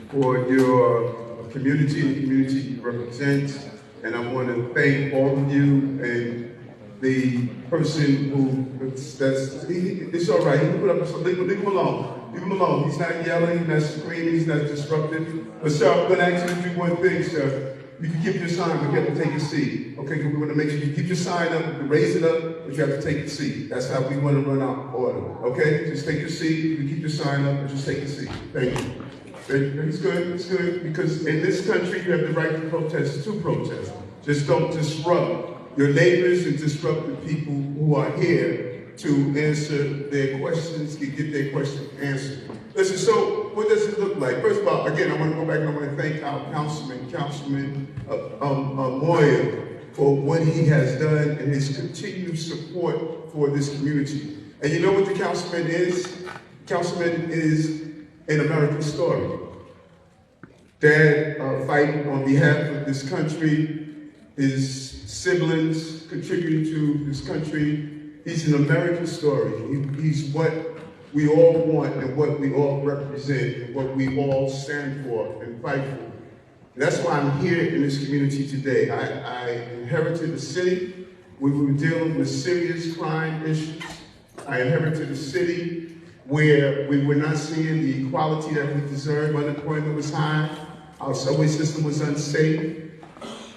for your community and the community you represent. And I want to thank all of you and the person who, it's all right, he can put up some, leave him alone. Leave him alone. He's not yelling, he's not screaming, he's not disruptive. But sir, I'm going to ask you to do one thing, sir. You can keep your sign, but you have to take a seat. Okay, we want to make sure you keep your sign up, you can raise it up, but you have to take a seat. That's how we want to run our order. Okay, just take your seat, you can keep your sign up, and just take a seat. Thank you. It's good, it's good, because in this country you have the right to protest, to protest. Just don't disrupt your neighbors and disrupt the people who are here to answer their questions, to get their questions answered. Listen, so what does it look like? First of all, again, I want to go back and I want to thank our Councilman Moya, for what he has done and his continued support for this community. And you know what the councilman is? Councilman is an American story. Dad fighting on behalf of this country, his siblings contributing to this country. He's an American story. He's what we all want and what we all represent and what we all stand for and fight for. And that's why I'm here in this community today. I inherited a city where we were dealing with serious crime issues. I inherited a city where we were not seeing the equality that we deserve. Unemployment was high. Our subway system was unsafe.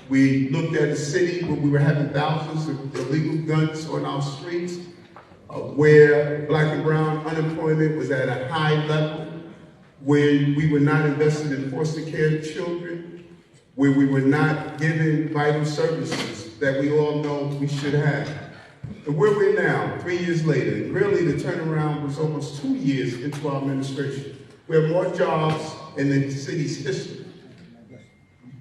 We looked at a city where we were having thousands of illegal guns on our streets, where black and brown unemployment was at a high level, where we were not invested in foster care children, where we were not given vital services that we all know we should have. And where we're now, 3 years later, and really the turnaround was almost 2 years into our administration. We have more jobs in the city's history.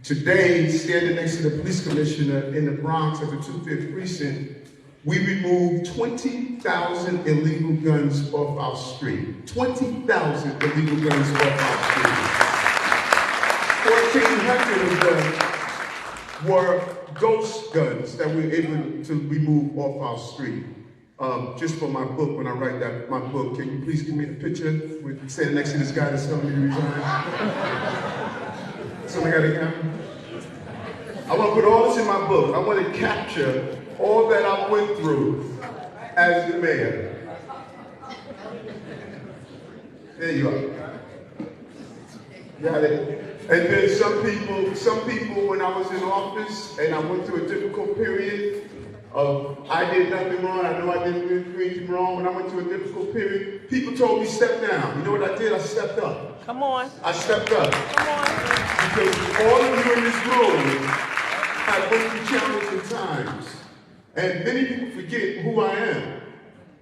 Today, standing next to the police commissioner in the Bronx at the 25th Precinct, we removed 20,000 illegal guns off our street. 20,000 illegal guns off our street. 1,400 of them were ghost guns that we were able to remove off our street. Just for my book, when I write my book, can you please give me a picture with standing next to this guy that's telling me to resign? Somebody got a camera? I want to put all this in my book. I want to capture all that I went through as the mayor. There you are. Got it? And then some people, when I was in office and I went through a difficult period of I did nothing wrong, I know I didn't do anything wrong, when I went through a difficult period, people told me step down. You know what I did? I stepped up. Come on. I stepped up. Come on. Because all of you in this room have went through challenging times. And many people forget who I am.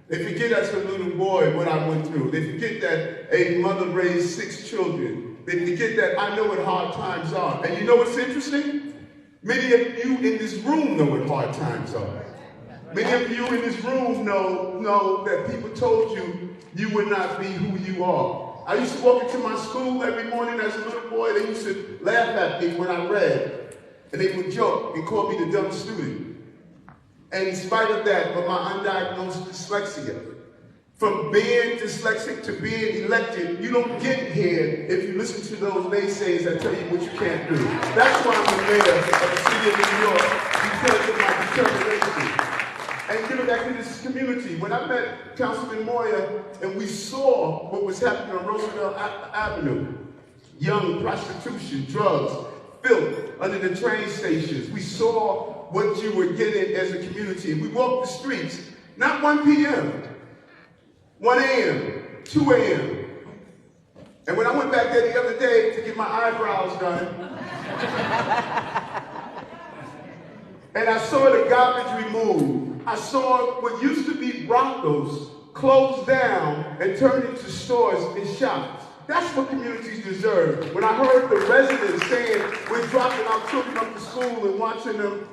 They forget as a little boy what I went through. They forget that a mother raised 6 children. They forget that I know what hard times are. And you know what's interesting? Many of you in this room know what hard times are. Many of you in this room know that people told you you would not be who you are. I used to walk into my school every morning as a little boy. They used to laugh at me when I read. And they would joke and call me the dumb student. And in spite of that, but my undiagnosed dyslexia, from being dyslexic to being elected, you don't get here if you listen to those naysayers that tell you what you can't do. That's why I'm the mayor of the city of New York, because of my determination. And give it back to this community. When I met Councilman Moya and we saw what was happening on Roosevelt Avenue, young prostitution, drugs, filth under the train stations, we saw what you were getting as a community. And we walked the streets, not 1 p.m., 1 a.m., 2 a.m. And when I went back there the other day to get my eyebrows done, and I saw the garbage removed, I saw what used to be brothels closed down and turned into stores and shops. That's what communities deserve. When I heard the residents saying we're dropping our children up to school and watching them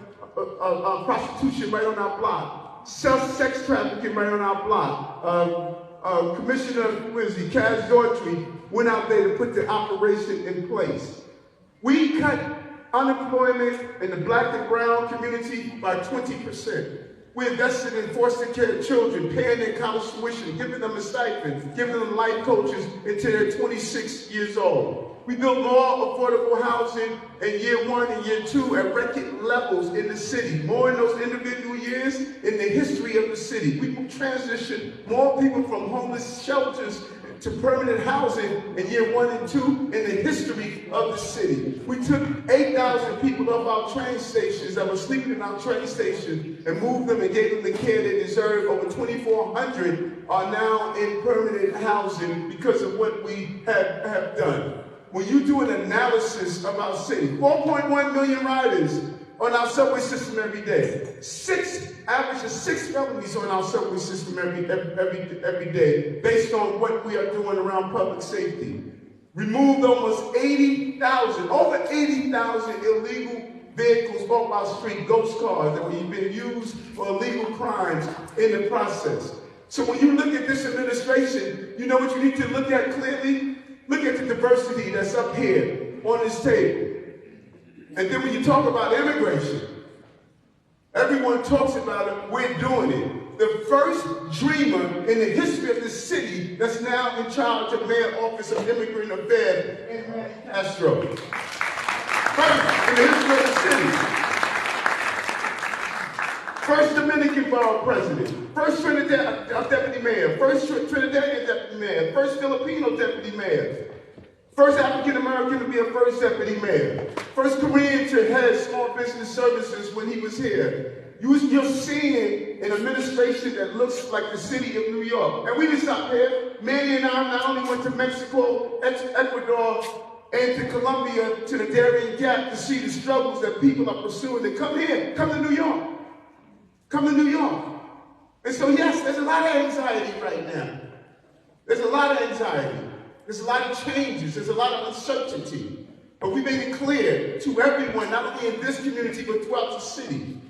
prostitution right on our block, sex trafficking right on our block. Commissioner, who is he, Kaz Daughtry, went out there to put the operation in place. We cut unemployment in the black and brown community by 20%. We invested in foster care children, paying their college tuition, giving them a stipend, giving them life coaches until they're 26 years old. We built more affordable housing in year 1 and year 2 at record levels in the city, more in those individual years in the history of the city. We transitioned more people from homeless shelters to permanent housing in year 1 and 2 in the history of the city. We took 8,000 people off our train stations that were sleeping in our train station and moved them and gave them the care they deserve. Over 2,400 are now in permanent housing because of what we have done. When you do an analysis of our city, 4.1 million riders on our subway system every day. Average of 6 felonies on our subway system every day, based on what we are doing around public safety. Removed almost 80,000, over 80,000 illegal vehicles off our street, ghost cars that have been used for illegal crimes in the process. So when you look at this administration, you know what you need to look at clearly? Look at the diversity that's up here on this table. And then when you talk about immigration, everyone talks about it, we're doing it. The first dreamer in the history of this city that's now in charge of Mayor Office of Immigrant Affairs, Castro. First in the history of the city. First Dominican borough president. First Trinidad deputy mayor. First Trinidadian deputy mayor. First Filipino deputy mayor. First African-American to be a first deputy mayor. First Korean to head small business services when he was here. You're seeing an administration that looks like the city of New York. And we didn't stop here. Manny and I not only went to Mexico, Ecuador, and to Colombia, to the Darien Gap to see the struggles that people are pursuing. They come here, come to New York. Come to New York. And so yes, there's a lot of anxiety right now. There's a lot of anxiety. There's a lot of changes. There's a lot of uncertainty. But we made it clear to everyone, not only in this community, but throughout the city,